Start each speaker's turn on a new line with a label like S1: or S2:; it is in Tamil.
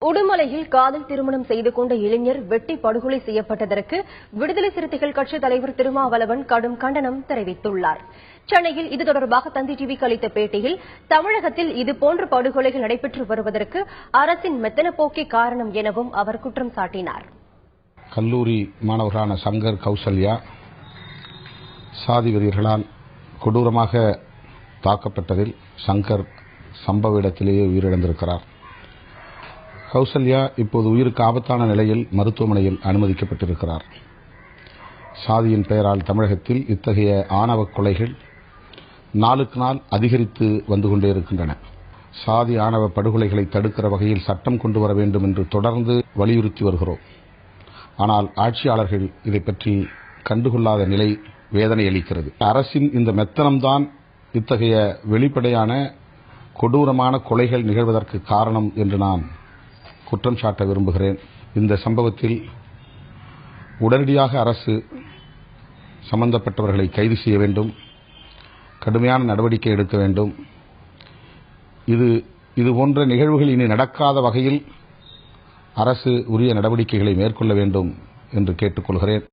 S1: உடுமலையில் காதல் திருமணம் செய்து கொண்ட இளைஞர் வெட்டி படுகொலை செய்யப்பட்டதற்கு விடுதலை சிறுத்தைகள் கட்சித் தலைவர் திருமாவளவன் கடும் கண்டனம் தெரிவித்துள்ளார். சென்னையில் இது தொடர்பாக தந்தி டிவிக்கு அளித்த பேட்டியில் தமிழகத்தில் இதுபோன்ற படுகொலைகள் நடைபெற்று வருவதற்கு அரசின் மெத்தன போக்கே காரணம் எனவும் அவர் குற்றம் சாட்டினார்.
S2: கல்லூரி மாணவர்களான சங்கர், கௌசல்யா சாதி வெறியர்களால் கொடூரமாக தாக்கப்பட்டதில் சங்கர் சம்பவ இடத்திலேயே உயிரிழந்திருக்கிறார். கௌசல்யா இப்போது உயிருக்கு ஆபத்தான நிலையில் மருத்துவமனையில் அனுமதிக்கப்பட்டிருக்கிறார். சாதியின் பெயரால் தமிழகத்தில் இத்தகைய ஆணவ கொலைகள் நாளுக்கு நாள் அதிகரித்து வந்து கொண்டே இருக்கின்றன. சாதி ஆணவ படுகொலைகளை தடுக்கிற வகையில் சட்டம் கொண்டு வர வேண்டும் என்று தொடர்ந்து வலியுறுத்தி வருகிறோம். ஆனால் ஆட்சியாளர்கள் இதை பற்றி கண்டுகொள்ளாத நிலை வேதனை அளிக்கிறது. அரசின் இந்த மெத்தனம்தான் இத்தகைய வெளிப்படையான கொடூரமான கொலைகள் நிகழ்வதற்கு காரணம் என்று நான் குற்றம் சாட்ட விரும்புகிறேன். இந்த சம்பவத்தில் உடனடியாக அரசு சம்பந்தப்பட்டவர்களை கைது செய்ய வேண்டும், கடுமையான நடவடிக்கை எடுக்க வேண்டும். இதுபோன்ற நிகழ்வுகள் இனி நடக்காத வகையில் அரசு உரிய நடவடிக்கைகளை மேற்கொள்ள வேண்டும் என்று கேட்டுக்கொள்கிறேன்.